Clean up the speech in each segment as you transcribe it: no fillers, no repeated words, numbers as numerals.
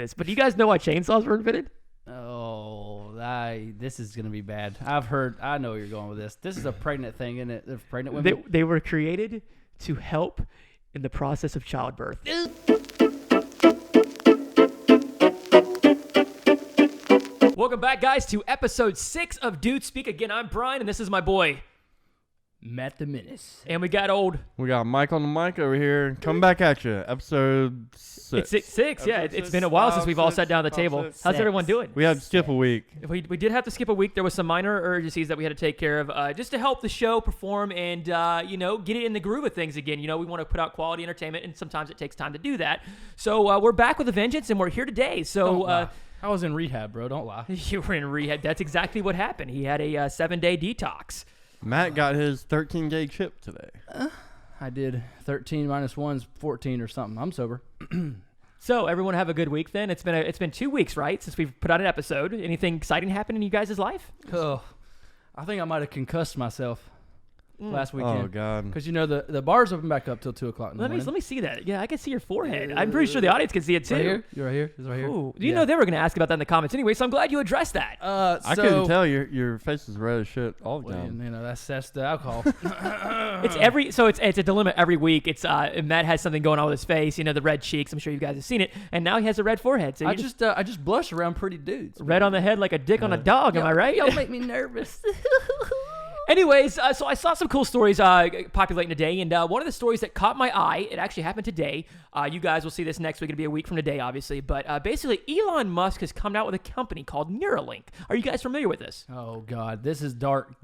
this, but do you guys know why chainsaws were invented? Oh, this is gonna be bad. I know where you're going with this. This is a pregnant thing, isn't it? The pregnant women. They were created to help in the process of childbirth. Welcome back, guys, to episode 6 of Dude Speak. Again, I'm Brian, and this is my boy, Matt the Menace. and we got Mike on the mic over here. Come back at you. Episode 6. It's six. Yeah, it's been a while since we've all sat down at the table. How's everyone doing? We had to skip a week. We did have to skip a week. There was some minor urgencies that we had to take care of just to help the show perform and, get it in the groove of things again. You know, we want to put out quality entertainment, and sometimes it takes time to do that. So we're back with a vengeance, and we're here today. So I was in rehab, bro. Don't lie. You were in rehab. That's exactly what happened. He had a 7-day detox. Matt got his 13-day chip today. I did 13 minus 1's 14 or something. I'm sober. So everyone have a good week then. It's been 2 weeks, right, since we've put out an episode. Anything exciting happen in you guys' life? Oh, I think I might have concussed myself last weekend. Oh, God. Because, the bars open back up till 2 o'clock in the morning. Let me see that. Yeah, I can see your forehead. I'm pretty sure the audience can see it too. Right here? You're right here? It's right here? Ooh, you know they were going to ask about that in the comments anyway, so I'm glad you addressed that. I couldn't tell. Your face is red as shit all the time. That's the alcohol. It's a dilemma every week. It's Matt has something going on with his face, the red cheeks. I'm sure you guys have seen it, and now he has a red forehead. So I just blush around pretty dudes. Red on the head like a dick on a dog. Am I right? Y'all make me nervous. Anyways, so I saw some cool stories populating today, and one of the stories that caught my eye, it actually happened today. You guys will see this next week. It'll be a week from today, obviously. But basically, Elon Musk has come out with a company called Neuralink. Are you guys familiar with this? Oh, God. This is dark,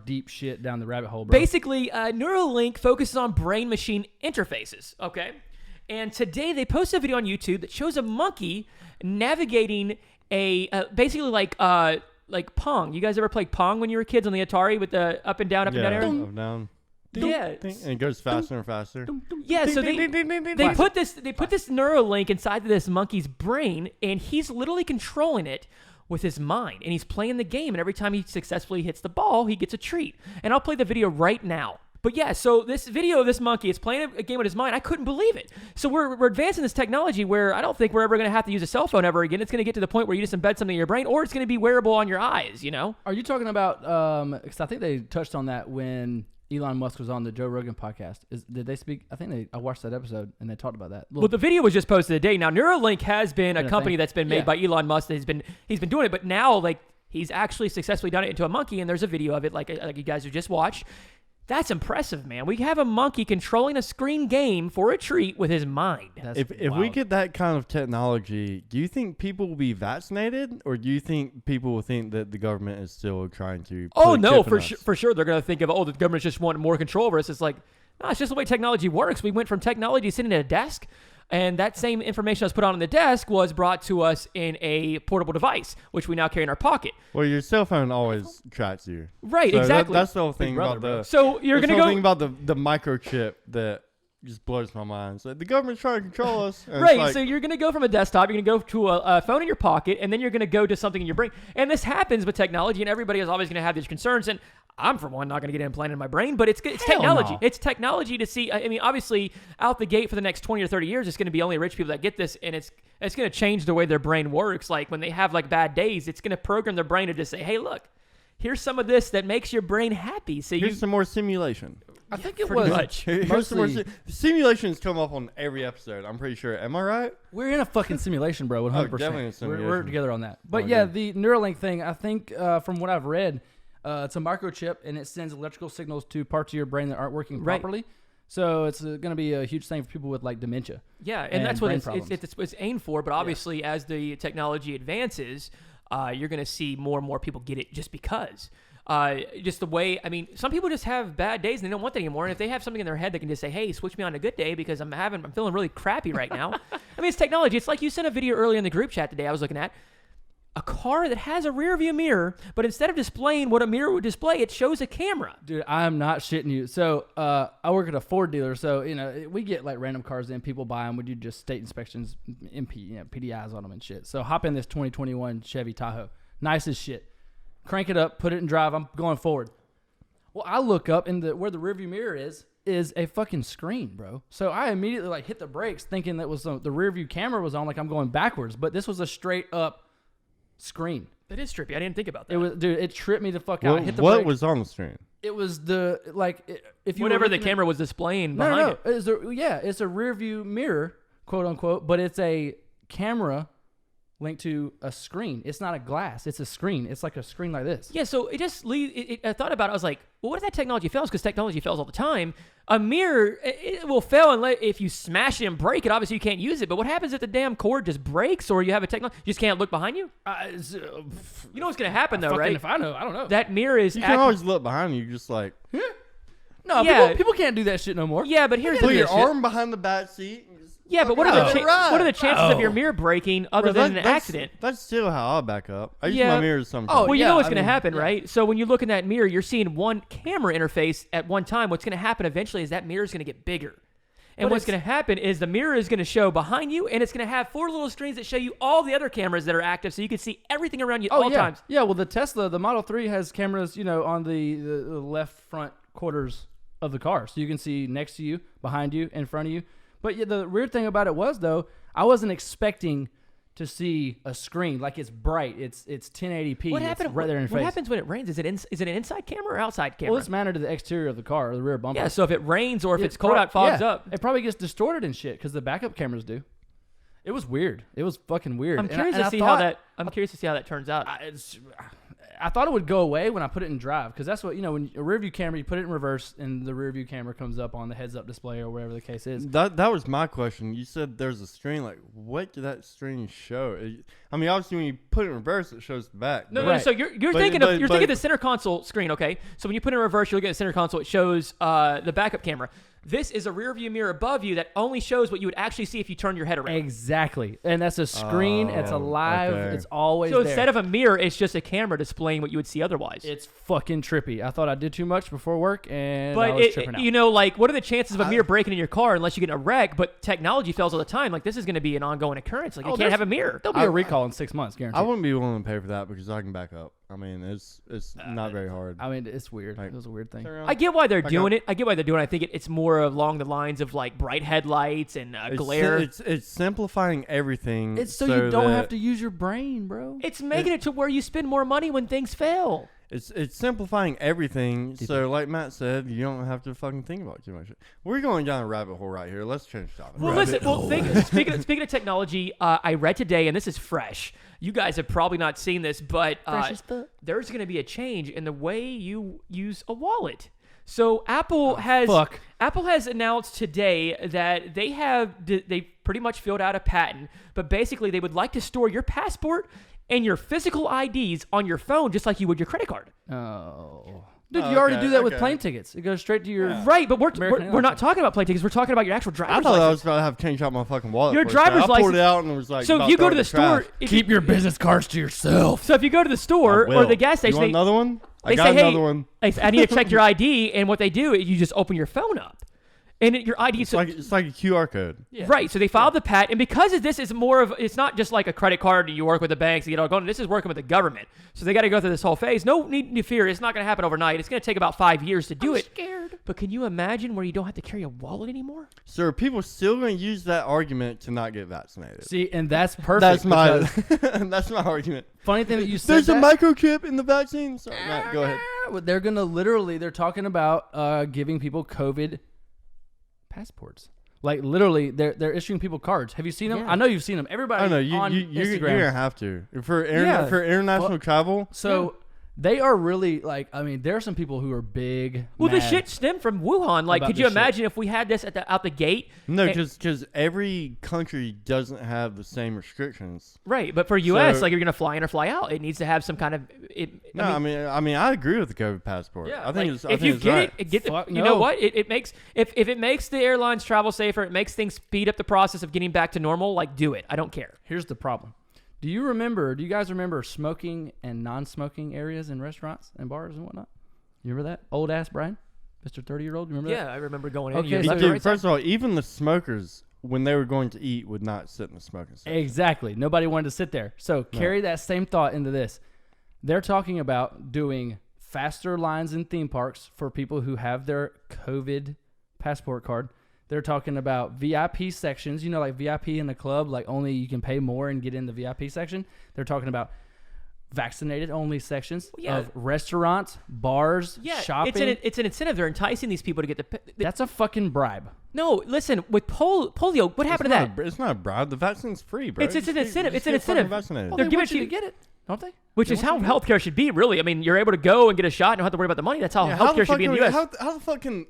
deep shit down the rabbit hole, bro. Basically, Neuralink focuses on brain-machine interfaces, okay? And today, they posted a video on YouTube that shows a monkey navigating basically like Pong. You guys ever played Pong when you were kids on the Atari with the up and down arrow? Up and down. Yeah. And it goes faster and faster. Yeah, so they put this Neuralink inside of this monkey's brain, and he's literally controlling it with his mind. And he's playing the game, and every time he successfully hits the ball, he gets a treat. And I'll play the video right now. But yeah, so this video of this monkey is playing a game with his mind. I couldn't believe it. So we're advancing this technology where I don't think we're ever going to have to use a cell phone ever again. It's going to get to the point where you just embed something in your brain, or it's going to be wearable on your eyes, Are you talking about, because I think they touched on that when Elon Musk was on the Joe Rogan podcast. Did they speak? I watched that episode, and they talked about that. Well, the video was just posted today. Now, Neuralink has been a company that's been made by Elon Musk. He's been doing it, but now, he's actually successfully done it into a monkey, and there's a video of it, like you guys have just watched. That's impressive, man. We have a monkey controlling a screen game for a treat with his mind. If we get that kind of technology, do you think people will be vaccinated, or do you think people will think that the government is still trying to? Oh no, for sure they're going to think of the government's just wanting more control over us. It's like, no, it's just the way technology works. We went from technology sitting at a desk, and that same information that was put on the desk was brought to us in a portable device, which we now carry in our pocket. Well, your cell phone always tracks you. Right, so exactly. That's the whole thing about the. So you're going to go. Thing about the microchip that just blows my mind. So the government's trying to control us. Right. So you're going to go from a desktop, you're going to go to a phone in your pocket, and then you're going to go to something in your brain. And this happens with technology, and everybody is always going to have these concerns. And I'm, for one, not going to get implanted in my brain, but it's technology. No. It's technology to see. I mean, obviously, out the gate for the next 20 or 30 years, it's going to be only rich people that get this, and it's going to change the way their brain works. Like when they have bad days, it's going to program their brain to just say, hey, look, here's some of this that makes your brain happy. So here's some more simulation. I think it was much. Here's some more simulations come up on every episode. I'm pretty sure. Am I right? We're in a fucking simulation, bro. 100%. Definitely a simulation. We're together on that. But the Neuralink thing, I think from what I've read, it's a microchip, and it sends electrical signals to parts of your brain that aren't working properly. So it's going to be a huge thing for people with dementia. Yeah, and that's what it's aimed for. But obviously, as the technology advances, you're going to see more and more people get it just because. Just the way, some people just have bad days and they don't want that anymore. And if they have something in their head, they can just say, hey, switch me on a good day because I'm feeling really crappy right now. It's technology. It's like you sent a video earlier in the group chat today I was looking at. A car that has a rear view mirror, but instead of displaying what a mirror would display, it shows a camera. Dude, I'm not shitting you. So I work at a Ford dealer, so we get random cars in, people buy them. We do just state inspections, PDIs on them and shit. So hop in this 2021 Chevy Tahoe, nice as shit. Crank it up, put it in drive. I'm going forward. Well, I look up where the rearview mirror is. is a fucking screen, bro. So I immediately like hit the brakes thinking that was the rear view camera was on, like I'm going backwards, but this was a straight up screen. That is trippy. I didn't think about that. It was, dude, it tripped me the fuck out. Well, I hit the what brakes. was on the screen? It was the, like, if you whatever the camera was displaying behind it. It's a rear view mirror, quote unquote, but it's a camera linked to a screen. It's not a glass. It's a screen. It's like a screen like this. Yeah, so it just I thought about it. I was like, well, what if that technology fails? Because technology fails all the time. A mirror, it will fail if you smash it and break it. Obviously, you can't use it. But what happens if the damn cord just breaks or you have a technology? You just can't look behind you? You know what's going to happen, though, right? If I know, I don't know. That mirror is... You can always look behind you, just like... No, Yeah. people can't do that shit no more. Yeah, but here's Put the your shit. arm behind the back seat. And just Yeah, but what are the chances of your Oh. mirror breaking other Bro, than an accident? That's still how I back up. I use Yeah. my mirrors sometimes. Oh, Well, you yeah, know what's I going to mean, happen, yeah. right? So when you look in that mirror, you're seeing one camera interface at one time. What's going to happen eventually is that mirror is going to get bigger. And But what's going to happen is the mirror is going to show behind you, and it's going to have 4 little screens that show you all the other cameras that are active, so you can see everything around you at all yeah. times. Yeah, well, the Tesla, the Model 3 has cameras, on the left front quarters of the car. So you can see next to you, behind you, in front of you. But yeah, the weird thing about it was, though, I wasn't expecting to see a screen. Like, it's bright. It's 1080p. What It's happened? right there in your What face. happens when it rains? Is it an inside camera or outside camera? Well, it's mounted to the exterior of the car, or the rear bumper. yeah. So if it rains or if it's pro- cold out, fogs yeah, up. It probably gets distorted and shit because the backup cameras do. It was weird. It was fucking weird. I'm curious to see how that turns out. I thought it would go away when I put it in drive, because that's what, when a rear view camera, you put it in reverse and the rear view camera comes up on the heads up display or whatever the case is. That was my question. You said there's a screen. Like, what did that screen show? I mean, obviously, when you put it in reverse, it shows the back. No, but- no, Right. so you're thinking of the center console screen, okay? So when you put it in reverse, you look at the center console, it shows the backup camera. This is a rear view mirror above you that only shows what you would actually see if you turn your head around. Exactly. And that's a screen. It's alive. okay. It's always So there. instead of a mirror, it's just a camera displaying what you would see otherwise. It's fucking trippy. I thought I did too much before work, and I But was tripping out. like, what are the chances of a mirror breaking in your car unless you get in a wreck? But technology fails all the time. Like, this is going to be an ongoing occurrence. Like, you can't have a mirror. There'll be a recall in 6 months, guaranteed. I wouldn't be willing to pay for that because I can back up. I mean, it's not very hard. I mean, it's weird. Like- It was a weird thing. I get why they're doing it. I get why they're doing it. I think it's more along the lines of like bright headlights and glare. It's simplifying everything. It's so you don't that have to use your brain, bro. It's making it to where you spend more money when things fail. It's simplifying everything. So, like Matt said, you don't have to fucking think about too much. We're going down a rabbit hole right here. Let's change topic. Well, listen. Well, speaking of technology, I read today, and this is fresh. You guys have probably not seen this, but there's going to be a change in the way you use a wallet. So Apple has announced today that they pretty much filled out a patent, but basically they would like to store your passport and your physical IDs on your phone just like you would your credit card. Oh. Dude, you already do that with plane tickets. It goes straight to your... Right, but we're American not talking about plane tickets. We're talking about your actual driver's I thought I license. was about to have to change out my fucking wallet. Your for a second. driver's I pulled license- it out and was like, So about if you go to throw the it in store, trash. Keep your business cards to yourself. So if you go to the store I or will. the gas station, You want another one? I they got say, another hey, one. I need to check your ID, and what they do is you just open your phone up, and your ID. It's like a QR code. Right, so they filed the patent, and because of this is more of, it's not just like a credit card you work with the banks to get all going. This is working with the government, so they got to go through this whole phase. No need to fear, it's not going to happen overnight. It's going to take about 5 years to do it. Scared. But can you imagine where you don't have to carry a wallet anymore? So are people still going to use that argument to not get vaccinated? See, and that's perfect. That's my because that's my argument. funny thing that you said. There's a that, microchip in the vaccine. Sorry, Matt, go ahead. They're gonna they're talking about giving people COVID passports. Like literally, they're issuing people cards. Have you seen them? Yeah. I know you've seen them. Everybody I know on you're Instagram. gonna have to for Yeah. for international travel. So they are really like. I mean, there are some people who are big. Well, the mad. shit stemmed from Wuhan. Like, about could you this shit. imagine if we had this out the gate? No, And- because every country doesn't have the same restrictions. Right, but for U.S., So- like you're gonna fly in or fly out, it needs to have some kind of. No, I mean I agree with the COVID passport. Yeah, I think like, it's. if I you think get it's right. it, get the, Fuck you no. know what? It makes if it makes the airlines travel safer, it makes things speed up the process of getting back to normal. Like, do it. I don't care. Here's the problem. Do you guys remember smoking and non-smoking areas in restaurants and bars and whatnot? You remember that? Old ass Brian? Mr. 30-year-old? You remember that? Yeah, I remember going in. Okay, you so- left Dude, or right side? first of all, even the smokers, when they were going to eat, would not sit in the smoking section. Exactly. Nobody wanted to sit there. So carry that same thought into this. They're talking about doing faster lines in theme parks for people who have their COVID passport card. They're talking about VIP sections, like VIP in the club, like only you can pay more and get in the VIP section. They're talking about vaccinated only sections of restaurants, bars, shopping. It's an incentive. They're enticing these people to get That's a fucking bribe. No, listen, with polio, what happened to that? It's not a bribe. The vaccine's free, bro. It's an incentive. It's an incentive. Well, they're giving you to get it, don't they? Which is how healthcare should be, really. I mean, you're able to go and get a shot and don't have to worry about the money. That's how healthcare should be in the U.S. How the fucking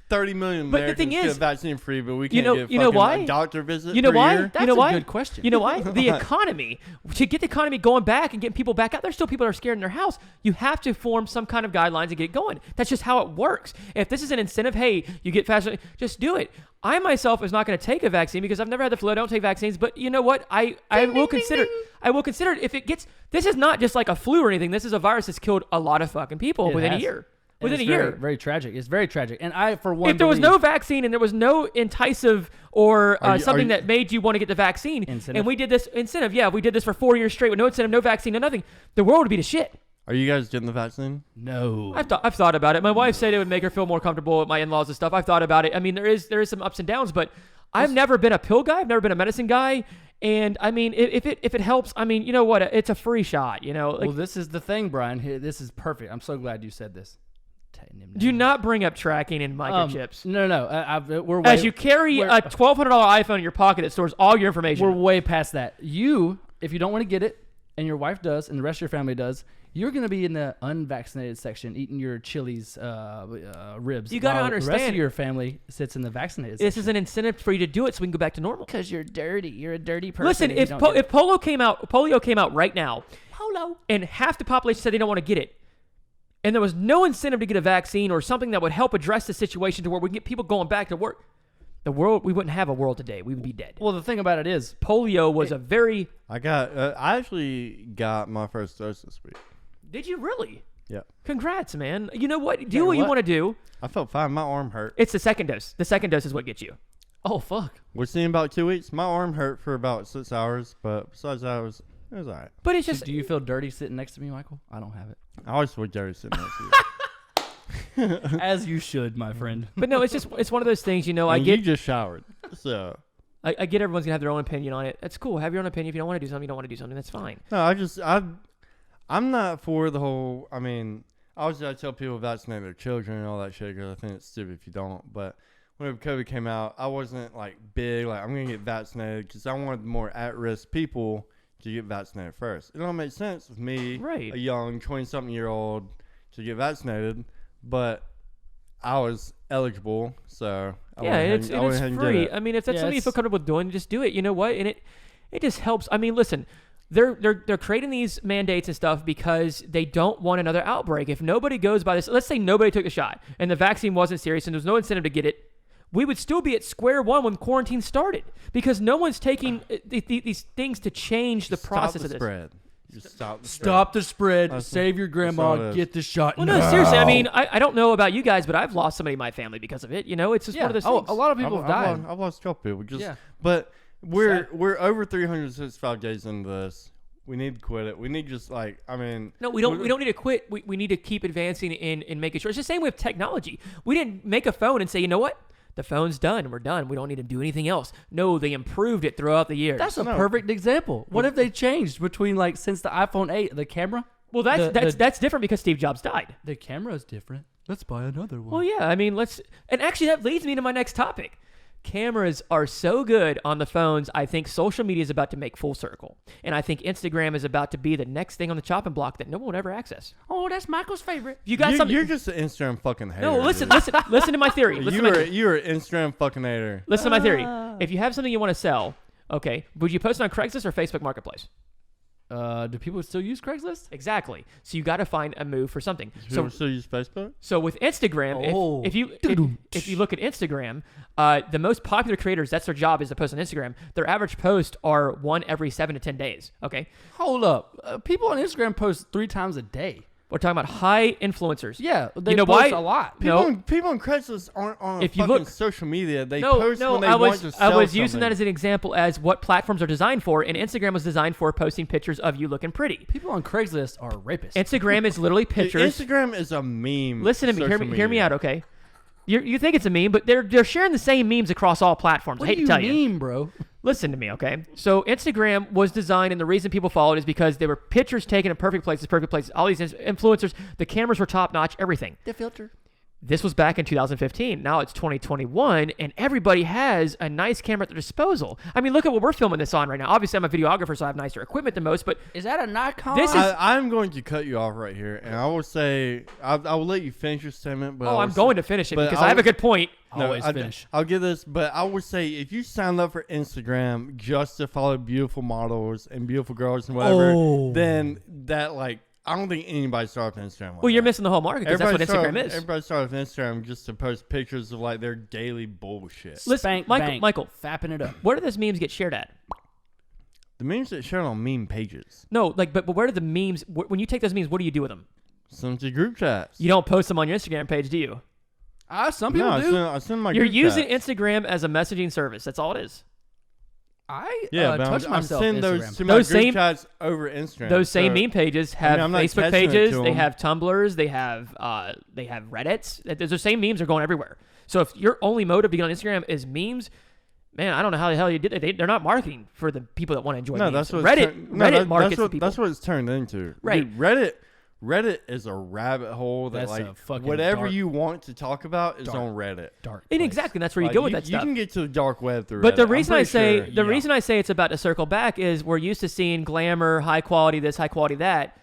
30 million But the thing Americans is, get vaccine free, but we can't get you know why? a doctor visit You know per why? year? That's you know a why? good question. You know why? The economy. To get the economy going back and getting people back out, there's still people that are scared in their house. You have to form some kind of guidelines and get it going. That's just how it works. If this is an incentive, hey, you get faster, just do it. I myself is not going to take a vaccine because I've never had the flu. I don't take vaccines. But you know what? I will consider it if it gets. This is not just like a flu or anything. This is a virus that's killed a lot of fucking people within a year. Within a year. Very tragic. It's very tragic. And I, for one, if there was no vaccine and there was no enticing or something that made you want to get the vaccine, and we did this we did this for 4 years straight with no incentive, no vaccine, no nothing, the world would be to shit. Are you guys getting the vaccine? No. I've thought about it. My wife said it would make her feel more comfortable with my in-laws and stuff. I've thought about it. I mean, there is some ups and downs, but I've never been a pill guy. I've never been a medicine guy. And I mean, if it helps, I mean, you know what? It's a free shot. Well, this is the thing, Brian. Here, this is perfect. I'm so glad you said this. Do not bring up tracking and microchips. No. We're as you carry a $1,200 iPhone in your pocket that stores all your information. We're way past that. If you don't want to get it, and your wife does, and the rest of your family does, you're going to be in the unvaccinated section eating your Chili's ribs. You got to understand. The rest of your family sits in the vaccinated section. This is an incentive for you to do it so we can go back to normal. Because you're dirty. You're a dirty person. Listen, if polio came out right now, and half the population said they don't want to get it, and there was no incentive to get a vaccine or something that would help address the situation to where we can get people going back to work, we wouldn't have a world today. We would be dead. Well, the thing about it is, polio was I actually got my first dose this week. Did you really? Yeah. Congrats, man. You know what? Do what you want to do. I felt fine. My arm hurt. It's the second dose. The second dose is what gets you. Oh, fuck. We're seeing about 2 weeks. My arm hurt for about 6 hours, but besides that, it was all right. But it's just... Do you feel dirty sitting next to me, Michael? I don't have it. I always feel dirty sitting next to you. As you should, my friend. But no, it's one of those things, you just showered, so... I get everyone's going to have their own opinion on it. That's cool. Have your own opinion. If you don't want to do something, you don't want to do something. That's fine. No, I'm not for the whole... I mean, obviously I tell people to vaccinate their children and all that shit because I think it's stupid if you don't. But whenever COVID came out, I wasn't big, I'm going to get vaccinated because I wanted more at-risk people to get vaccinated first. It don't make sense with me, a young 20-something-year-old, to get vaccinated, but I was eligible, so it is free. I mean, if that's something you feel comfortable doing, just do it. You know what? And it just helps. I mean, listen, they're creating these mandates and stuff because they don't want another outbreak. If nobody goes by this, let's say nobody took the shot and the vaccine wasn't serious and there's no incentive to get it, we would still be at square one when quarantine started because no one's taking these things to change the process of this. Spread. Just stop the spread. Save your grandma. Get the shot. Well, no, seriously. I mean, I don't know about you guys, but I've lost somebody in my family because of it. It's just one of those things. A lot of people have died. I've lost a couple people. But we're over 365 days into this. We need to quit it. We need No, we don't need to quit. We need to keep advancing and making sure. It's the same with technology. We didn't make a phone and say, you know what? The phone's done. We're done. We don't need to do anything else. No, they improved it throughout the years. That's a perfect example. What have they changed between since the iPhone 8, the camera? Well, that's different because Steve Jobs died. The camera is different. Let's buy another one. Well, yeah. I mean, and actually that leads me to my next topic. Cameras are so good on the phones. I think social media is about to make full circle. And I think Instagram is about to be the next thing on the chopping block that no one will ever access. Oh, that's Michael's favorite. You got something? You're just an Instagram fucking hater. No, listen to my theory. You're an Instagram fucking hater. Listen to my theory. If you have something you want to sell, okay, would you post it on Craigslist or Facebook Marketplace? Do people still use Craigslist? Exactly. So you got to find a move for something. So still use Facebook? So with Instagram, if you look at Instagram, the most popular creators, that's their job is to post on Instagram. Their average posts are one every 7 to 10 days. Okay. Hold up. People on Instagram post 3 times a day. We're talking about high influencers. Yeah, they post a lot. People on Craigslist aren't on social media. They post when they want to sell I was something. using that as an example as what platforms are designed for, and Instagram was designed for posting pictures of you looking pretty. People on Craigslist are rapists. Instagram is literally pictures. Instagram is a meme. Listen to me. Hear me out, okay? You think it's a meme, but they're sharing the same memes across all platforms. I hate to tell you. Meme, bro? Listen to me, okay? So Instagram was designed, and the reason people followed is because they were pictures taken in perfect places. All these influencers, the cameras were top notch, everything. The filter. This was back in 2015. Now it's 2021, and everybody has a nice camera at their disposal. I mean, look at what we're filming this on right now. Obviously, I'm a videographer, so I have nicer equipment than most, but... Is that a Nikon? I'm going to cut you off right here, and I will say... I will let you finish your statement, but... I'm going to finish it because I have a good point. Always finish. I'll give this, but I would say if you sign up for Instagram just to follow beautiful models and beautiful girls and whatever, then that, like... I don't think anybody started with Instagram. Well, you're missing the whole market because that's what Instagram is. Everybody started with Instagram just to post pictures of like their daily bullshit. Listen, Michael, fapping it up. Where do those memes get shared at? The memes get shared on meme pages. No, like, but where do the memes? When you take those memes, what do you do with them? Send them to group chats. You don't post them on your Instagram page, do you? Some people do. I send my. You're group using chats. Instagram as a messaging service. That's all it is. Touch myself. Send those Instagram. to my group chats over Instagram. Those same meme pages have Facebook pages. They have Tumblrs. They have Reddits. Those same memes are going everywhere. So if your only motive to get on Instagram is memes, man, I don't know how the hell you did it. They're not marketing for the people that want to enjoy memes. That's what Reddit markets the people. That's what it's turned into. Right. Dude, Reddit is a rabbit hole that That's a fucking whatever dark, you want to talk about is on Reddit. Dark. And exactly, that's where you go with that You stuff. can get to the dark web through Reddit. But the reason reason I say it's about to circle back is we're used to seeing glamour, high quality this, high quality that.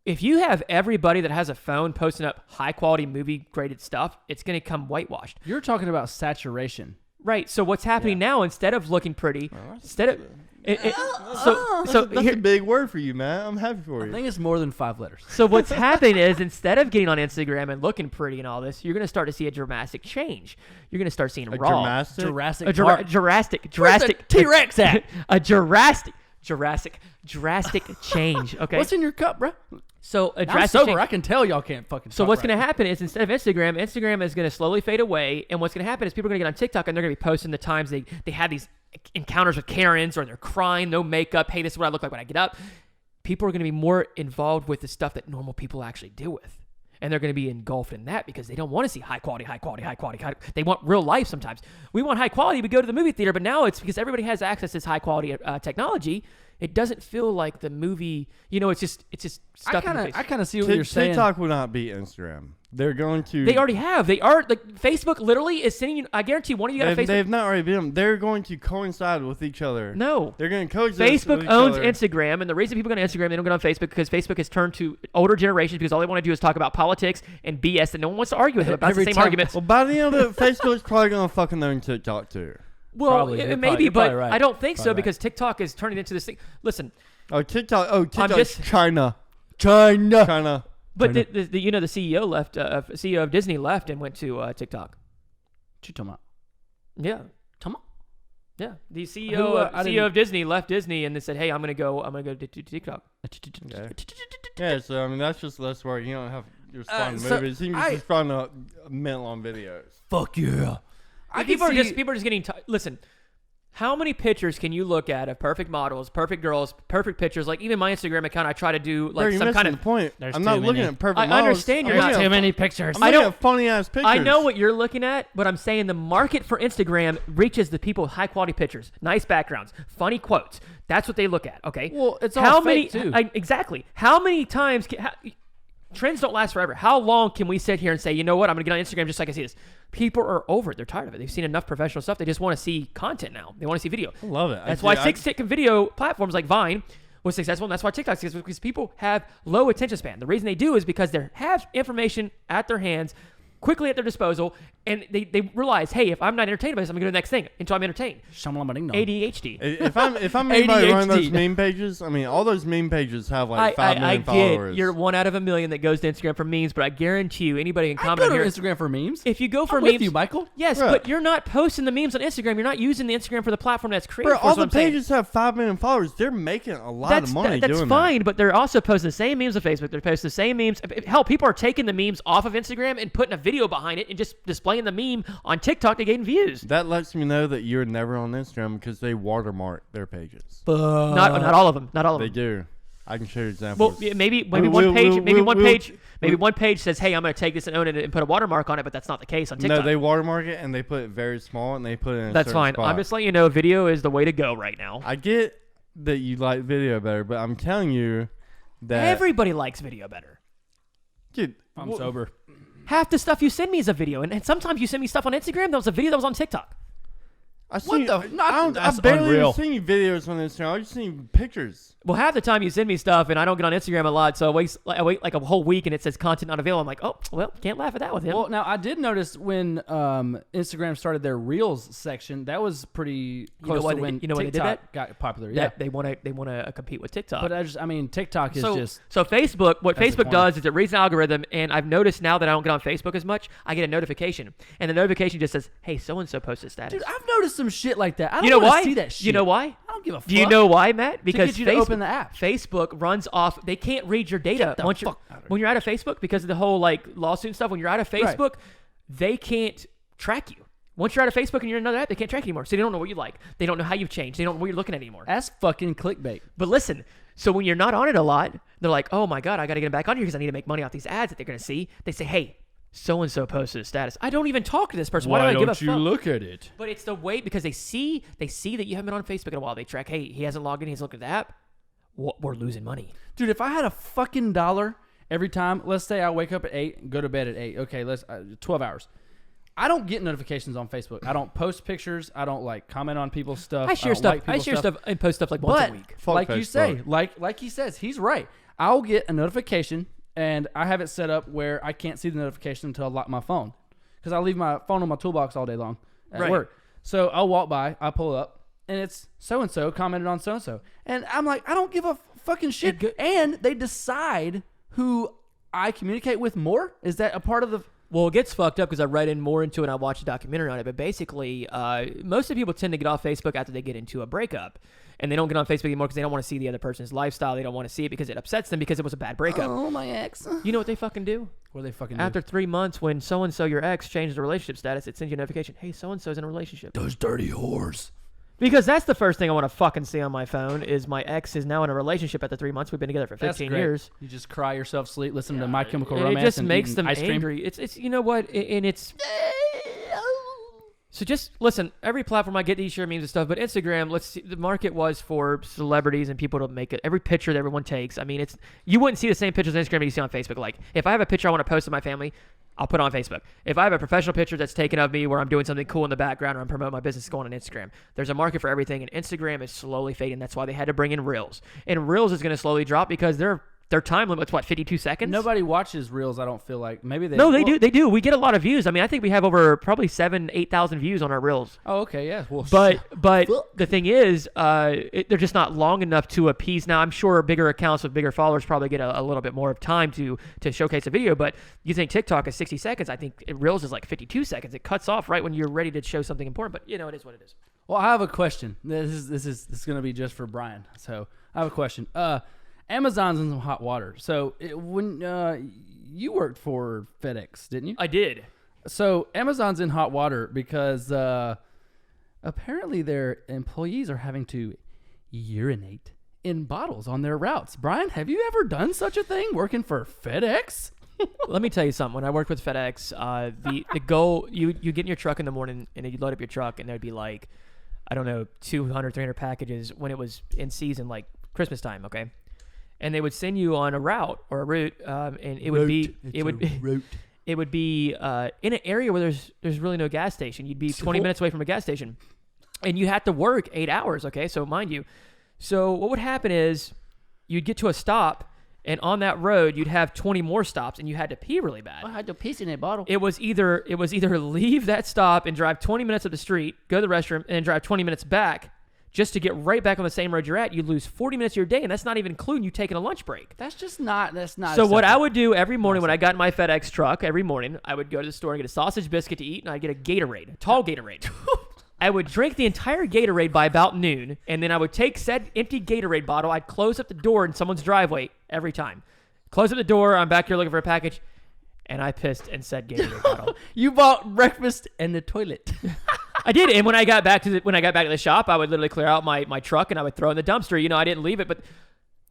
If you have everybody that has a phone posting up high quality movie graded stuff, it's going to come whitewashed. You're talking about saturation. Right. So what's happening now, instead of looking pretty, that's a big word for you, man. I'm happy for you. I think it's more than 5 letters. So what's happening is instead of getting on Instagram and looking pretty and all this, you're going to start to see a dramatic change. You're going to start seeing Jurassic T-Rex at? A drastic change. Okay. What's in your cup, bro? So a I'm drastic sober. change. I can tell y'all can't fucking. So what's going to happen is instead of Instagram is going to slowly fade away, and what's going to happen is people are going to get on TikTok and they're going to be posting the times they have these encounters with Karens, or they're crying, no makeup. Hey, this is what I look like when I get up. People are going to be more involved with the stuff that normal people actually deal with. And they're going to be engulfed in that because they don't want to see high quality. They want real life sometimes. We want high quality. We go to the movie theater, but now it's because everybody has access to this high quality technology. It doesn't feel like the movie, it's just stuff in the face. I kind of see what you're saying. TikTok will not beat Instagram. They're going to. They already have. They are, like, Facebook literally is sending you, I guarantee one of you got a Facebook. They've not already beat them. They're going to coincide with each other. No. They're going to coexist Facebook with each owns other. Instagram, and the reason people go to Instagram, they don't get on Facebook because Facebook has turned to older generations because all they want to do is talk about politics and BS, and no one wants to argue with them about the same arguments. Well, by the end of it, Facebook's probably going to fucking own TikTok too. Well, Probably. it You're may probably- be, you're but probably right. I don't think so Probably because TikTok is turning into this thing. Listen, TikTok's China. But the CEO left. CEO of Disney left and went to TikTok. What you talking about? Yeah, Come on. yeah. The CEO of Disney left Disney and they said, "Hey, I'm gonna go to TikTok." Okay. Yeah, so I mean that's just less work. You don't have to respond to so movies. You can just respond to minute-long videos. Fuck yeah. People are just getting. Listen, how many pictures can you look at of perfect models, perfect girls, perfect pictures? Like even my Instagram account, I try to do like Bro, some kind of the point. There's I'm not too looking many. at perfect I models. understand you're I'm not- looking Too at many pictures. I'm looking at funny-ass pictures. I know what you're looking at, but I'm saying the market for Instagram reaches the people with high quality pictures, nice backgrounds, funny quotes. That's what they look at. Okay. Well, it's all fake, too. Exactly. How many times? Trends don't last forever. How long can we sit here and say, you know what, I'm going to get on Instagram just like I see this? People are over it. They're tired of it. They've seen enough professional stuff. They just want to see content now. They want to see video. I love it. That's why 6-second video platforms like Vine was successful, and that's why TikTok's successful, because people have low attention span. The reason they do is because they have information at their hands, quickly at their disposal, and they realize, hey, if I'm not entertained by this, I'm going to go to the next thing until I'm entertained. ADHD. If I'm anybody running those meme pages, I mean, all those meme pages have like 5 million followers. You're 1 out of a million that goes to Instagram for memes, but I guarantee you, anybody can I comment go on to here. Instagram for memes. If you go for I'm memes, with you, Michael. Yes, Right. but you're not posting the memes on Instagram. You're not using the Instagram for the platform that's created. Bro, for, all is what the I'm saying. pages have 5 million followers. They're making a lot of money that's doing fine, that. but they're also posting the same memes on Facebook. They're posting the same memes. Hell, people are taking the memes off of Instagram and putting a video behind it and just displaying the meme on TikTok to gain views. That lets me know that you're never on Instagram because they watermark their pages. Not all of them. Not all of They them. do. I can show you examples. Well, maybe one page says, "Hey, I'm going to take this and own it and put a watermark on it," but that's not the case on TikTok. No, they watermark it and they put it very small and they put it in. That's fine. Spot. I'm just letting you know, video is the way to go right now. I get that you like video better, but I'm telling you that everybody likes video better. Dude, I'm sober. Half the stuff you send me is a video, and sometimes you send me stuff on Instagram that was a video that was on TikTok. I barely even seen videos on Instagram. I just seen pictures. Well, half the time you send me stuff, and I don't get on Instagram a lot, so I wait like a whole week, and it says content not available. I'm like, oh, well, can't laugh at that with him. Well, now I did notice when Instagram started their Reels section, that was pretty close to when TikTok they did that? got popular. Yeah, they want to compete with TikTok. But TikTok is so Facebook. What Facebook does is it reads an algorithm, and I've noticed now that I don't get on Facebook as much, I get a notification, and the notification just says, "Hey, so and so posted status." Dude, I've noticed some shit like that. I don't you know why? See that shit. You know why? I don't give a fuck. Do you know why, Matt? Because to get you to open the app. Facebook runs off. They can't read your data when you're out of Facebook because of the whole like lawsuit and stuff. When you're out of Facebook, they can't track you. Once you're out of Facebook and you're in another app, they can't track you anymore. So they don't know what you like. They don't know how you've changed. They don't know what you're looking at anymore. That's fucking clickbait. But listen, so when you're not on it a lot, they're like, "Oh my god, I got to get back on here because I need to make money off these ads that they're going to see." They say, "Hey, so and so posted a status." I don't even talk to this person. Why do I give a fuck? Why don't you look at it? But it's the way because they see that you haven't been on Facebook in a while. They track, "Hey, he hasn't logged in. He's looking at the app." We're losing money. Dude, if I had a fucking $1 every time, let's say I wake up at 8, go to bed at 8. Okay, 12 hours. I don't get notifications on Facebook. I don't post pictures. I don't like comment on people's stuff. I share stuff. I share stuff and post stuff like once a week. Like you say, like he says, he's right. I'll get a notification and I have it set up where I can't see the notification until I lock my phone because I leave my phone on my toolbox all day long at work. So I'll walk by, I pull up, and it's so-and-so commented on so-and-so. And I'm like, I don't give a fucking shit. And they decide who I communicate with more? Is that a part of the... Well, it gets fucked up because I read more into it and I watched a documentary on it. But basically, most of the people tend to get off Facebook after they get into a breakup. And they don't get on Facebook anymore because they don't want to see the other person's lifestyle. They don't want to see it because it upsets them because it was a bad breakup. Oh, my ex. You know what they fucking do? What do they fucking do? After 3 months, when so-and-so, your ex, changes the relationship status, it sends you a notification. Hey, so-and-so's in a relationship. Those dirty whores. Because that's the first thing I want to fucking see on my phone is my ex is now in a relationship after 3 months. We've been together for 15 years. You just cry yourself sleep, listen to My Chemical Romance, it just makes them angry. Cream. It's you know what, and it's so just listen. Every platform I get these share memes and stuff, but Instagram, let's see, the market was for celebrities and people to make it. Every picture that everyone takes. I mean, it's you wouldn't see the same pictures on Instagram that you see on Facebook. Like if I have a picture I want to post of my family, I'll put it on Facebook. If I have a professional picture that's taken of me where I'm doing something cool in the background or I'm promoting my business going on Instagram, there's a market for everything, and Instagram is slowly fading. That's why they had to bring in Reels. And Reels is going to slowly drop because their time limit's what, 52 seconds? Nobody watches Reels, I don't feel like. Maybe they... No, they do. They do. We get a lot of views. I mean, I think we have over probably 8,000 views on our Reels. Oh, okay, yeah. Well, but the thing is, they're just not long enough to appease. Now, I'm sure bigger accounts with bigger followers probably get a little bit more of time to showcase a video, but you think TikTok is 60 seconds. I think Reels is like 52 seconds. It cuts off right when you're ready to show something important, but you know, it is what it is. Well, I have a question. This is going to be just for Brian. So I have a question. Amazon's in some hot water. So when you worked for FedEx, didn't you? I did. So Amazon's in hot water because apparently their employees are having to urinate in bottles on their routes. Brian, have you ever done such a thing working for FedEx? Let me tell you something. When I worked with FedEx, the goal, you get in your truck in the morning and you load up your truck and there'd be like, I don't know, 200, 300 packages when it was in season, like Christmas time, okay? And they would send you on a route or a route, and it would be in an area where there's really no gas station. You'd be 20 minutes away from a gas station, and you had to work 8 hours. Okay, so mind you, so what would happen is you'd get to a stop, and on that road you'd have 20 more stops, and you had to pee really bad. I had to piss in a bottle. It was either leave that stop and drive 20 minutes up the street, go to the restroom, and drive 20 minutes back. Just to get right back on the same road you're at, you lose 40 minutes of your day, and that's not even including you taking a lunch break. That's not. So acceptable. What I would do every morning when I got in my FedEx truck, every morning, I would go to the store and get a sausage biscuit to eat, and I'd get a Gatorade, a tall Gatorade. I would drink the entire Gatorade by about noon, and then I would take said empty Gatorade bottle, I'd close up the door in someone's driveway every time. Close up the door, I'm back here looking for a package, and I pissed and said Gatorade bottle. You bought breakfast and the toilet. I did, and when I got back to the shop, I would literally clear out my truck and I would throw it in the dumpster. You know, I didn't leave it, but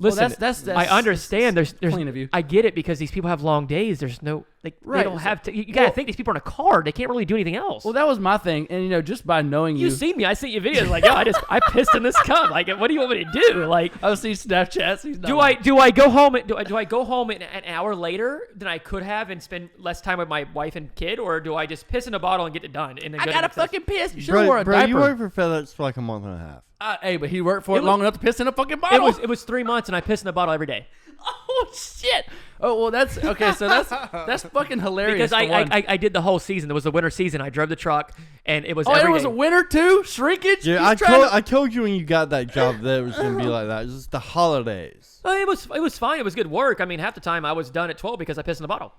Listen, well, that's I understand. There's clean of you. I get it because these people have long days. There's no they don't have to. You gotta think these people are in a car. They can't really do anything else. Well, that was my thing, and just by knowing you see me, I see your videos like, yo, I pissed in this cup. Like, what do you want me to do? Like, I see Snapchats. Do I go home? Do I go home an hour later than I could have and spend less time with my wife and kid, or do I just piss in a bottle and get it done? And then I gotta fucking piss. You should Bro, wore a diaper. you worked for FedEx for like a month and a half. Hey, but he worked for it long enough to piss in a fucking bottle. It was 3 months, and I pissed in a bottle every day. Oh shit! Oh well, that's okay. So that's fucking hilarious. Because I did the whole season. It was the winter season. I drove the truck, and it was. Oh, it was a winter too. Shrinkage. Yeah, I told you when you got that job that it was gonna be like that. It's just the holidays. It was fine. It was good work. I mean, half the time I was done at 12 because I pissed in the bottle.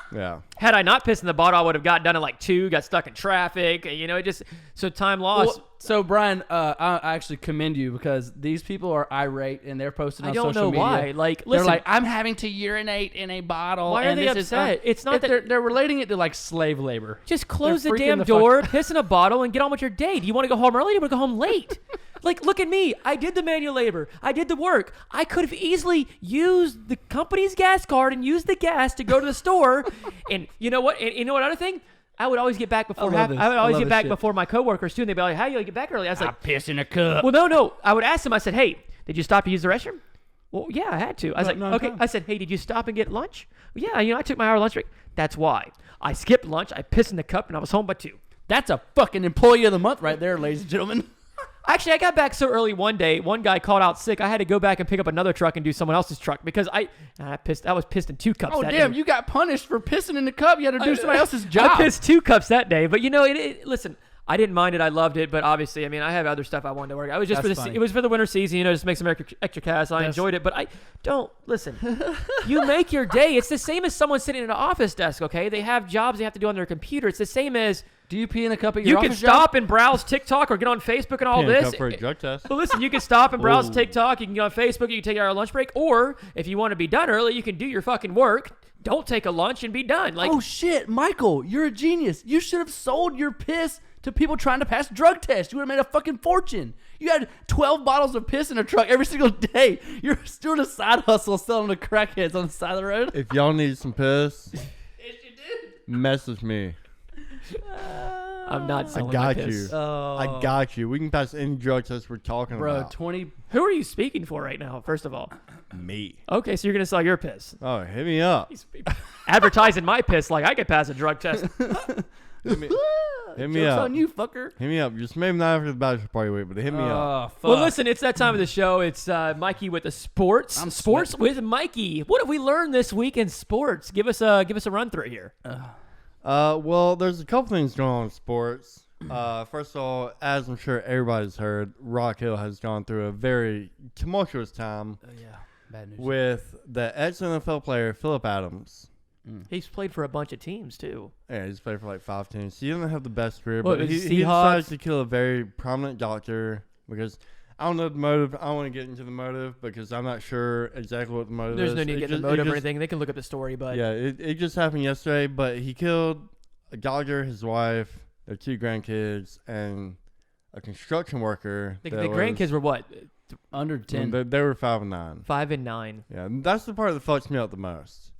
Yeah. Had I not pissed in the bottle, I would have got done at like 2. Got stuck in traffic. It just so time lost. Well, so Brian, I actually commend you because these people are irate and they're posting on social media. I don't know why. Like, they're like, I'm having to urinate in a bottle. Why are they upset? It's not that they're relating it to like slave labor. Just close the damn door, piss in a bottle, and get on with your day. Do you want to go home early? Or do you want to go home late? Like, look at me. I did the manual labor. I did the work. I could have easily used the company's gas card and used the gas to go to the store. And you know what? And you know what other thing? I would always get back before before my coworkers too. And they'd be like, "How you get back early?" I was like, "I piss in a cup." Well, no. I would ask them. I said, "Hey, did you stop to use the restroom?" Well, yeah, I had to. I was like, "Okay." I said, "Hey, did you stop and get lunch?" Well, yeah, I took my hour lunch break. That's why I skipped lunch. I pissed in the cup, and I was home by 2. That's a fucking employee of the month right there, ladies and gentlemen. Actually, I got back so early one day. One guy called out sick. I had to go back and pick up another truck and do someone else's truck because I was pissed in 2 cups. Oh that damn! day. You got punished for pissing in the cup. You had to do somebody else's job. I pissed 2 cups that day, but listen. I didn't mind it. I loved it, but obviously, I mean, I have other stuff I wanted to work. I was just it was for the winter season, just make some extra cash. I enjoyed it, but I don't listen. You make your day. It's the same as someone sitting at an office desk. Okay, they have jobs they have to do on their computer. It's the same as. Do you pee in a cup at your office You can stop and browse TikTok or get on Facebook and all this. For a drug test. Well, listen, you can stop and browse TikTok. You can get on Facebook. You can take your lunch break, or if you want to be done early, you can do your fucking work. Don't take a lunch and be done. Like, oh shit, Michael, you're a genius. You should have sold your piss to people trying to pass drug tests. You would have made a fucking fortune. You had 12 bottles of piss in a truck every single day. You're doing a side hustle selling to crackheads on the side of the road. If y'all need some piss, yes, you did. Message me. I'm not selling I my got piss. you. I got you. We can pass any drug test we're talking about. 20. Who are you speaking for right now, first of all? Me. Okay, so you're going to sell your piss. Oh, hit me up. He's advertising my piss like I could pass a drug test. Hit me Joke's up. on you, fucker. Hit me up. Just maybe not after the bachelor party week, but hit me up. Fuck. Well, listen, it's that time of the show. It's Mikey with the sports. Sports with Mikey. What have we learned this week in sports? Give us a run through here. Well, there's a couple things going on in sports. First of all, as I'm sure everybody's heard, Rock Hill has gone through a very tumultuous time Bad news. with the ex-NFL player Phillip Adams. He's played for a bunch of teams, too. Yeah, he's played for like 5 teams. He didn't have the best career, What, but he decided to kill a very prominent doctor because I don't know the motive. I don't want to get into the motive because I'm not sure exactly what the motive There's is. no need to get the motive or anything. They can look up the story, but Yeah, it just happened yesterday, but he killed a doctor, his wife, their 2 grandkids, and a construction worker. the grandkids were what? Under 10. They were 5 and 9. 5 and 9. Yeah, and that's the part that fucks me up the most.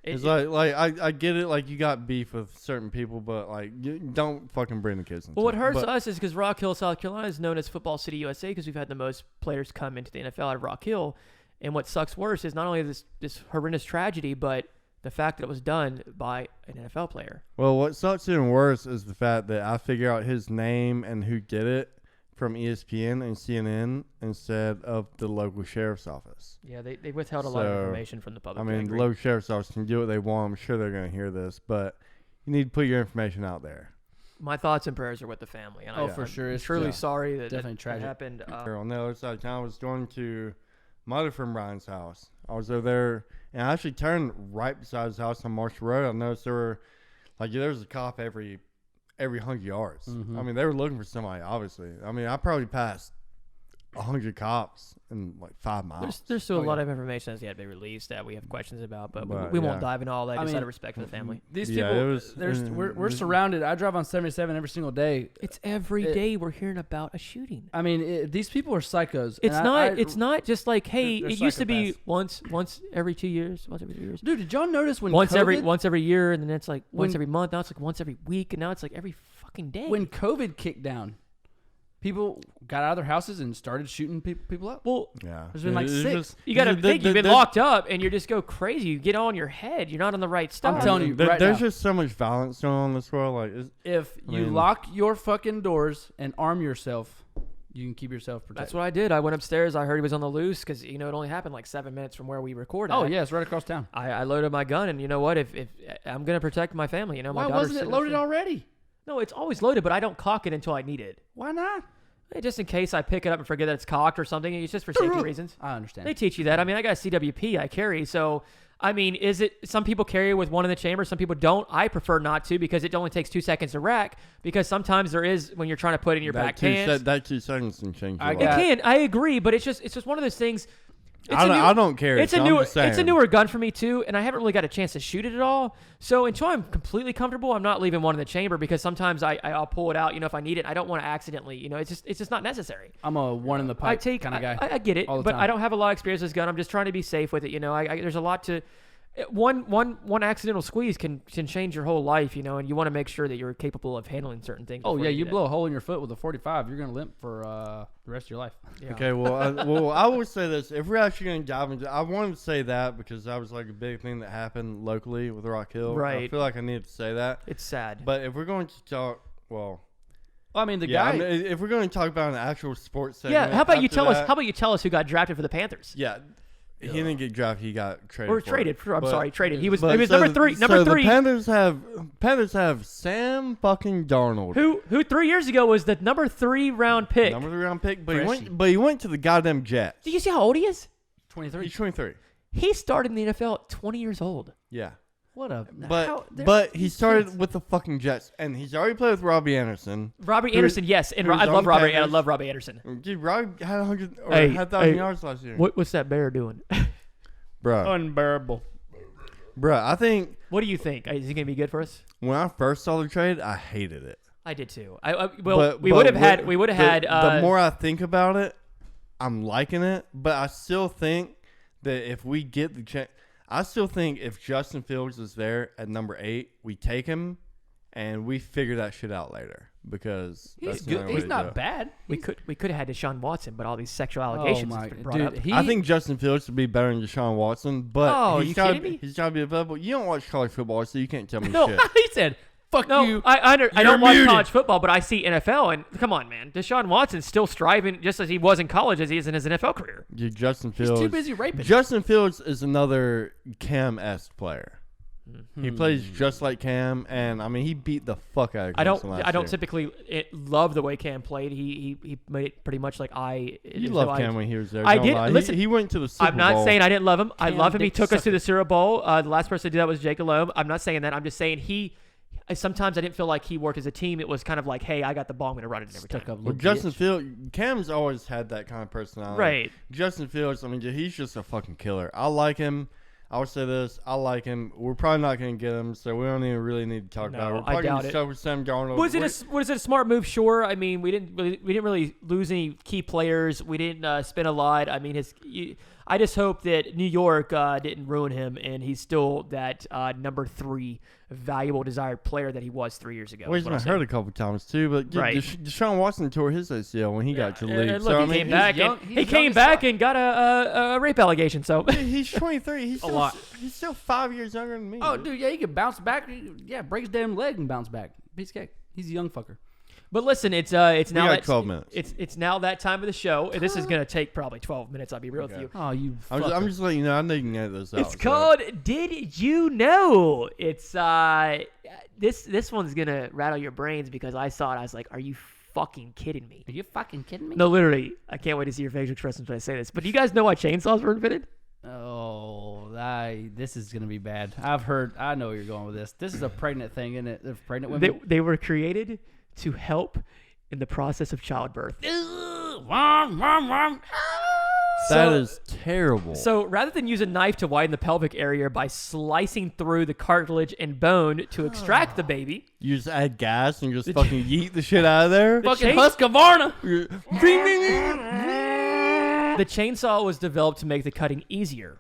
It's I get it, like you got beef with certain people, but like you don't fucking bring the kids into Well, what it. hurts But us is because Rock Hill, South Carolina is known as Football City, USA, because we've had the most players come into the NFL out of Rock Hill. And what sucks worse is not only this horrendous tragedy, but the fact that it was done by an NFL player. Well, what sucks even worse is the fact that I figure out his name and who did it from ESPN and CNN instead of the local sheriff's office. Yeah, they withheld a lot of information from the public. I mean, the local sheriff's office can do what they want. I'm sure they're going to hear this, but you need to put your information out there. My thoughts and prayers are with the family. And for sure. I'm It's truly sorry that definitely that tragic. happened. On the other side of town, I was going to my other friend Brian's house. I was over there, and I actually turned right beside his house on Marshall Road. I noticed there was a cop every 100 yards. Mm-hmm. I mean, they were looking for somebody, obviously. I mean, I probably passed 100 cops in like 5 miles. There's still a lot of information that's yet to be released that we have questions about, but we won't dive into all that just out of respect for the family. These people, we're surrounded. I drive on 77 every single day. It's every day we're hearing about a shooting. I mean, these people are psychos. It's not just like, hey, it used to be once every 2 years, once every 3 years. Dude, did y'all notice when once every year, and then it's like once every month. Now it's like once every week, and now it's like every fucking day. When COVID kicked down, people got out of their houses and started shooting people up. Well, there's been like 6. You got to think you've been locked up, and you just go crazy. You get on your head. You're not on the right stuff. I'm telling you, there's just so much violence going on in this world. Like, if you lock your fucking doors and arm yourself, you can keep yourself protected. That's what I did. I went upstairs. I heard he was on the loose because it only happened like 7 minutes from where we recorded. Oh yeah, it's right across town. I loaded my gun, and you know what? If I'm gonna protect my family, why wasn't it loaded already? No, it's always loaded, but I don't cock it until I need it. Why not? Just in case I pick it up and forget that it's cocked or something. It's just for safety reasons. I understand. They teach you that. I mean, I got a CWP I carry. So, I mean, some people carry with one in the chamber. Some people don't. I prefer not to because it only takes 2 seconds to rack. Because sometimes there is, when you're trying to put it in your back pants. That 2 seconds can change your life. It can. I agree. But it's just one of those things. I don't care. It's a newer gun for me too, and I haven't really got a chance to shoot it at all. So until I'm completely comfortable, I'm not leaving one in the chamber because sometimes I'll pull it out. If I need it, I don't want to accidentally. It's just not necessary. I'm a one in the pipe kind of guy. I get it, but I don't have a lot of experience with this gun. I'm just trying to be safe with it. There's a lot to. One accidental squeeze can change your whole life, and you want to make sure that you're capable of handling certain things. Oh yeah, you blow a hole in your foot with a 45, you're gonna limp for the rest of your life. Yeah. Okay, well, I will say this: if we're actually gonna dive into, I wanted to say that because that was like a big thing that happened locally with Rock Hill. Right. I feel like I needed to say that. It's sad. But if we're going to talk, I mean, guy. if we're going to talk about an actual sports segment, how about you tell us? How about you tell us who got drafted for the Panthers? Yeah. He didn't get drafted. He got traded. Or traded. Traded. He was number 3. Number 3. The Panthers have Sam fucking Darnold, who 3 years ago was the number 3 round pick. But he went to the goddamn Jets. Do you see how old he is? 23. He's 23. He started in the NFL at 20 years old. Yeah. But he started with the fucking Jets, and he's already played with Robbie Anderson. Robbie Anderson, yes, and I love Robbie. I love Robbie Anderson. Dude, Robbie had 1,000 yards last year. What's that bear doing? Bro, unbearable. Bro, I think. What do you think? Is he gonna be good for us? When I first saw the trade, I hated it. I did too. We would have had. The more I think about it, I'm liking it, but I still think that if we get the chance. I still think if Justin Fields is there at number 8, we take him and we figure that shit out later because he's good. He's not bad. We could have had Deshaun Watson, but all these sexual allegations have been brought up. I think Justin Fields would be better than Deshaun Watson, but he's got to be available. You don't watch college football, so you can't tell me shit. No, he said. Fuck you. I don't watch college football, but I see NFL, and come on, man. Deshaun Watson's still striving just as he was in college as he is in his NFL career. Dude, Justin Fields. He's too busy raping. Justin Fields is another Cam-esque player. He plays just like Cam, and I mean he beat the fuck out of Clemson I don't typically love the way Cam played. He made it pretty much like You loved Cam when he was there. I did. Listen, he went to the Super Bowl. I'm not saying I didn't love him. I love him. He took us to the Super Bowl. The last person to do that was Jake Alome. I'm not saying that. I'm just saying sometimes I didn't feel like he worked as a team. It was kind of like, hey, I got the ball. I'm going to run it every time. Well, Justin Fields, Cam's always had that kind of personality. Right. Justin Fields, I mean, he's just a fucking killer. I like him. I would say this. I like him. We're probably not going to get him, so we don't even really need to talk about it. We're probably going to start with Sam Darnold. Was it a smart move? Sure. I mean, we didn't really lose any key players. We didn't spend a lot. I mean, I just hope that New York didn't ruin him, and he's still that number 3 valuable, desired player that he was 3 years ago. Well, he's been hurt a couple times too, but Deshaun Watson tore his ACL when he got to the league. Look, so, he came back and got a rape allegation. So he's 23. He's still 5 years younger than me. Oh, dude, yeah, he can bounce back. Yeah, break his damn leg and bounce back. Piece of cake. He's a young fucker. But listen, it's now that 12 minutes. It's now that time of the show. This is gonna take probably 12 minutes. I'll be real with you. Oh, you! I'm just letting you know. I know you can edit this out. It's called "Did You Know?" It's this one's gonna rattle your brains because I saw it. I was like, "Are you fucking kidding me? Are you fucking kidding me?" No, literally. I can't wait to see your facial expressions when I say this. But do you guys know why chainsaws were invented? Oh, this is gonna be bad. I know where you're going with this. This is a pregnant thing, isn't it? The pregnant women. They were created to help in the process of childbirth. That is terrible. So rather than use a knife to widen the pelvic area by slicing through the cartilage and bone to extract the baby, you just add gas and just fucking yeet the shit out of there. Fucking Husqvarna. the chainsaw was developed to make the cutting easier.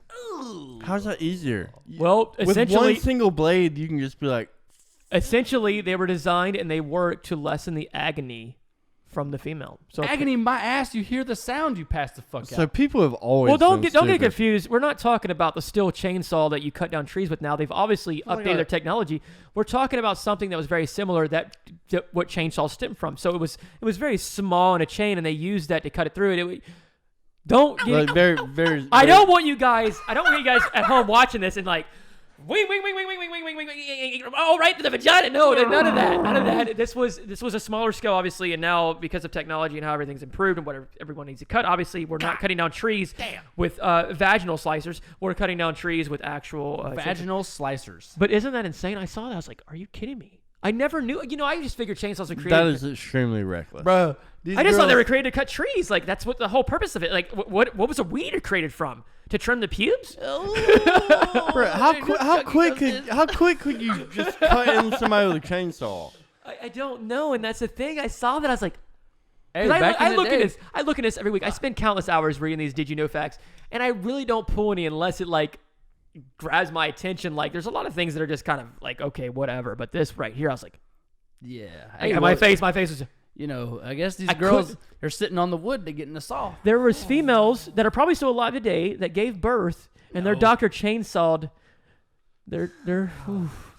How's that easier? Well, essentially, with one single blade, you can just be like. Essentially, they were designed and they worked to lessen the agony from the female. So Agony, my ass! You hear the sound, you pass the fuck out. So people have always. Well, don't get confused. We're not talking about the steel chainsaw that you cut down trees with now. They've obviously updated their technology. We're talking about something that was very similar that what chainsaws stem from. So it was very small in a chain, and they used that to cut it through it. Don't get very. I don't want you guys at home watching this and like. Wing, oh, right to the vagina. No, none of that. This was a smaller scale, obviously, and now because of technology and how everything's improved and what everyone needs to cut, obviously, we're not cutting down trees with vaginal slicers. We're cutting down trees with actual vaginal slicers. But isn't that insane? I saw that. I was like, are you kidding me? I never knew. I just figured chainsaws were created. That is extremely reckless, bro. I just thought they were created to cut trees. Like that's what the whole purpose of it. Like what was a weed created from? To trim the pubes? Bro, how quick could you just cut in somebody with a chainsaw? I don't know, and that's the thing. I saw that. I was like, hey, I look at this every week. I spend countless hours reading these Did You Know facts, and I really don't pull any unless it like grabs my attention. Like there's a lot of things that are just kind of like okay, whatever. But this right here, I was like, yeah. My face was. You know, I guess these girls are sitting on the wood to get in the saw. There was females that are probably still alive today that gave birth, and their doctor chainsawed their. Oof.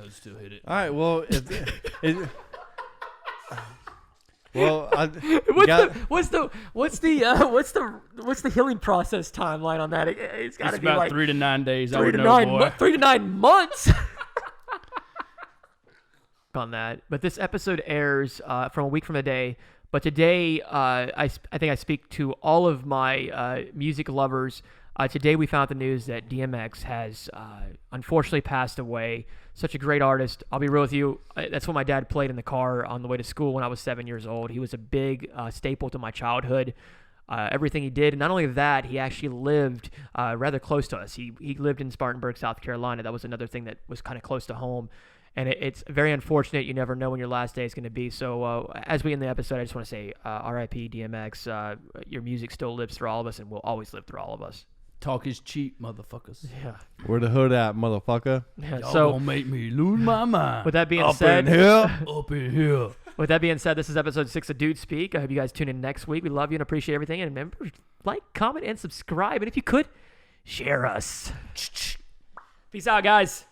I'll still hit it. All right. Well, what's the healing process timeline on that? It's got to be about like 3 to 9 days. 3 to 9 months. On that, but this episode airs from a week from today. But today, I think I speak to all of my music lovers. Today, we found the news that DMX has unfortunately passed away. Such a great artist. I'll be real with you. That's what my dad played in the car on the way to school when I was 7 years old. He was a big staple to my childhood. Everything he did, and not only that, he actually lived rather close to us. He lived in Spartanburg, South Carolina. That was another thing that was kind of close to home. And it's very unfortunate. You never know when your last day is going to be. So as we end the episode, I just want to say R.I.P. DMX. Your music still lives through all of us and will always live through all of us. Talk is cheap, motherfuckers. Yeah. Where the hood at, motherfucker? Yeah, so gonna make me lose my mind. With that being said, up in here. With that being said, this is episode 6 of Dude Speak. I hope you guys tune in next week. We love you and appreciate everything. And remember, like, comment, and subscribe. And if you could, share us. Peace out, guys.